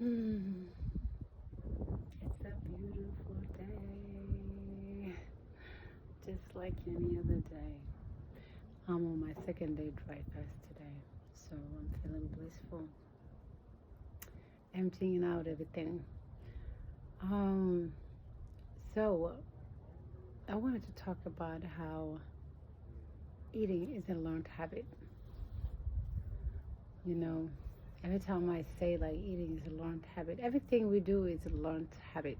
Hmm. It's a beautiful day, just like any other day. I'm on my second day dry fast today, so I'm feeling blissful, emptying out everything. Um, so I wanted to talk about how eating is a learned habit. You know, every time I say like eating is a learned habit, everything we do is a learned habit.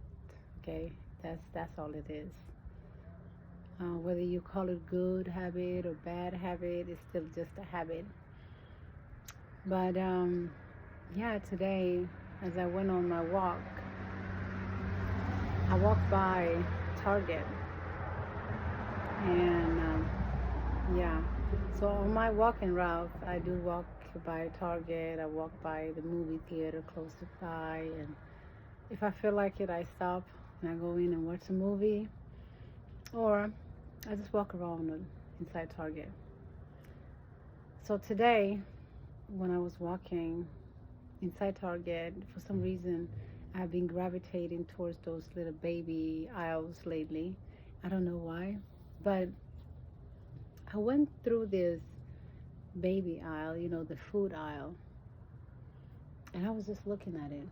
Okay, that's all it is. Whether you call it good habit or bad habit, it's still just a habit. But yeah, today as I went on my walk, I walked by Target, and yeah. So on my walking route, I do walk by Target. I walk by the movie theater close by, and if I feel like it, I stop and I go in and watch a movie, or I just walk around inside Target. So today, when I was walking inside Target, for some reason, I've been gravitating towards those little baby aisles lately. I don't know why, but I went through this baby aisle, the food aisle, and I was just looking at it.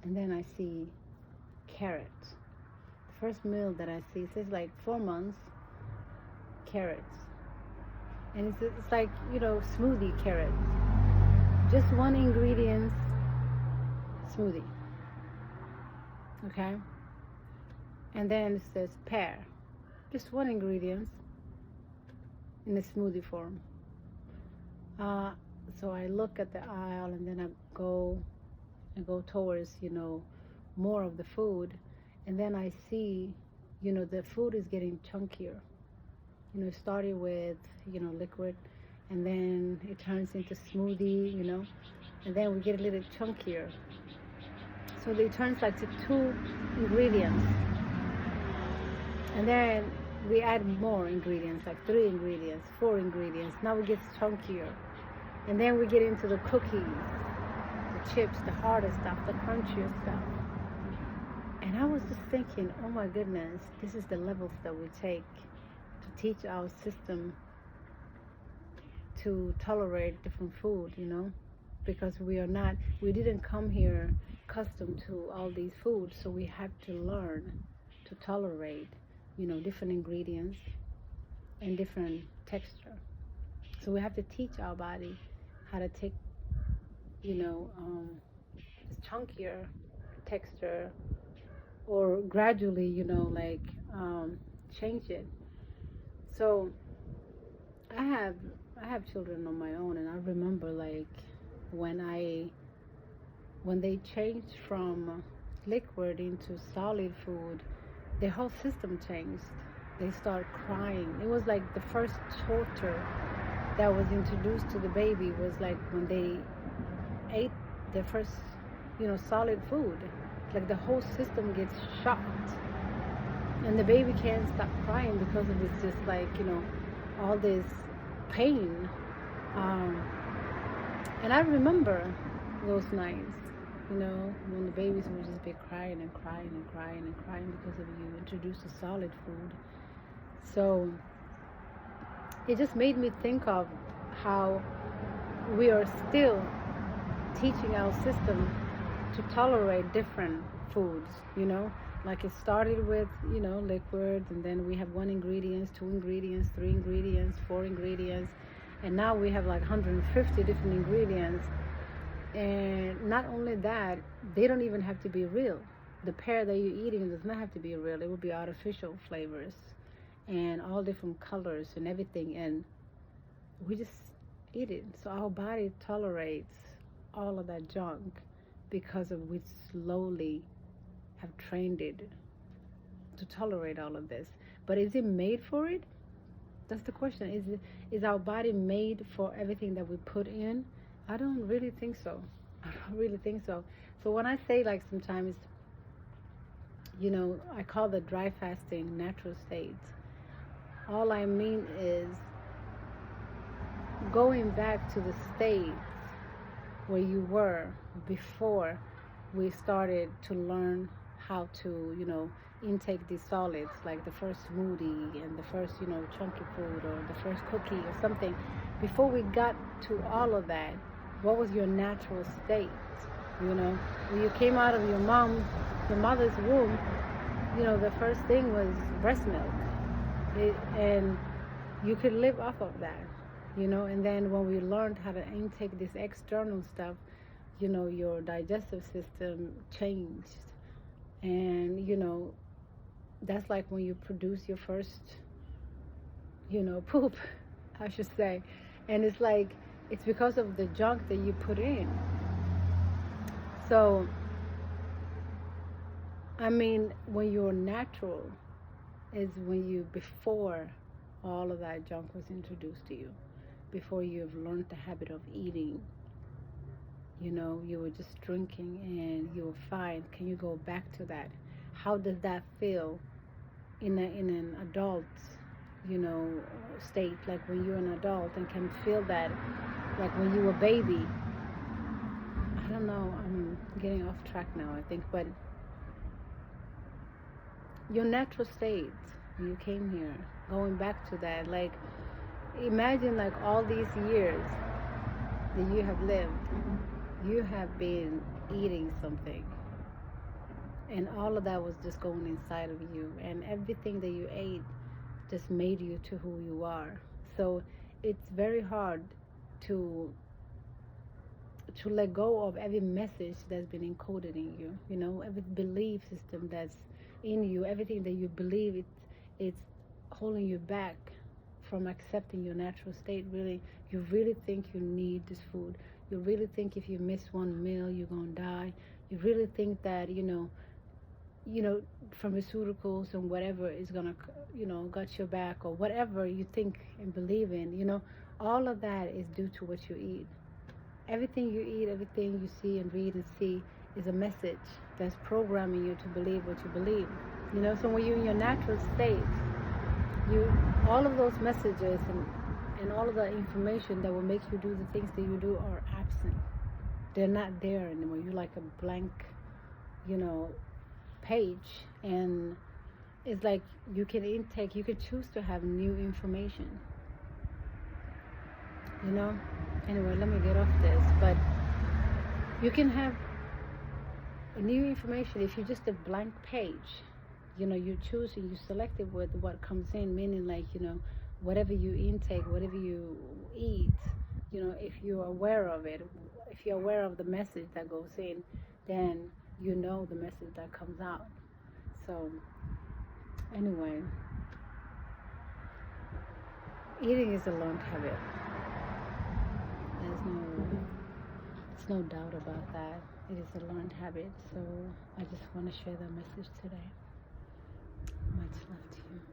And then I see carrot. The first meal that I see says like 4 months carrots. And it's like, smoothie carrots. Just one ingredient smoothie. Okay? And then it says pear. Just one ingredient in a smoothie form. So I look at the aisle and then I go towards, more of the food. And then I see, the food is getting chunkier. It started with, liquid, and then it turns into smoothie, and then we get a little chunkier. So it turns like to 2 ingredients. And then we add more ingredients, like 3 ingredients, 4 ingredients. Now it gets chunkier. And then we get into the cookies, the chips, the harder stuff, the crunchier stuff. And I was just thinking, oh my goodness, this is the levels that we take to teach our system to tolerate different food, because we didn't come here accustomed to all these foods, so we have to learn to tolerate, different ingredients and different texture. So we have to teach our body how to take, this chunkier texture, or gradually, change it. So I have I have children on my own, and I remember like when they changed from liquid into solid food, their whole system changed. They start crying. It was like the first torture that was introduced to the baby was like when they ate their first, solid food. Like the whole system gets shocked, and the baby can't stop crying because of it's just like, all this pain. Um, and I remember those nights, when the babies would just be crying and crying and crying and crying because of you introduced a solid food. So it just made me think of how we are still teaching our system to tolerate different foods, like it started with, liquids, and then we have 1 ingredient, 2 ingredients, 3 ingredients, 4 ingredients, and now we have like 150 different ingredients. And not only that, they don't even have to be real. The pear that you're eating does not have to be real. It will be artificial flavors and all different colors and everything, and we just eat it. So our body tolerates all of that junk because of we slowly have trained it to tolerate all of this. But is it made for it? That's the question. Is our body made for everything that we put in? I don't really think so. I don't really think so. So when I say like sometimes, I call the dry fasting natural states. All I mean is going back to the states where you were before we started to learn how to, intake these solids, like the first smoothie and the first, chunky food or the first cookie or something. Before we got to all of that, what was your natural state? When you came out of your mother's womb, the first thing was breast milk. And you could live off of that, and then when we learned how to intake this external stuff, your digestive system changed. And, that's like when you produce your first, poop, I should say. And it's like, it's because of the junk that you put in. So, I mean, when you're natural is when you, before all of that junk was introduced to you, before you've learned the habit of eating, you were just drinking and you were fine. Can you go back to that? How does that feel in an adult, state, like when you're an adult and can feel that, like when you were a baby? I don't know, I'm getting off track now, I think, but your natural state when you came here, going back to that, like imagine like all these years that you have lived, you have been eating something, and all of that was just going inside of you, and everything that you ate just made you to who you are. So it's very hard to let go of every message that's been encoded in you, every belief system that's in you, everything that you believe, it's holding you back from accepting your natural state. Really, you really think you need this food. You really think if you miss one meal, you're gonna die. You really think that pharmaceuticals and whatever is gonna, got your back, or whatever you think and believe in. All of that is due to what you eat. Everything you eat, everything you see and read and see is a message that's programming you to believe what you believe. So when you're in your natural state, all of those messages and all of the information that will make you do the things that you do are absent. They're not there anymore. You're like a blank, page, and it's like you can choose to have new information. Anyway, let me get off this, but you can have new information if you're just a blank page. You choose and you select it with what comes in, meaning like, whatever you intake, whatever you eat, if you're aware of it, if you're aware of the message that goes in, then the message that comes out. So anyway, eating is a learned habit. There's no doubt about that. It is a learned habit. So I just want to share that message today. Much love to you.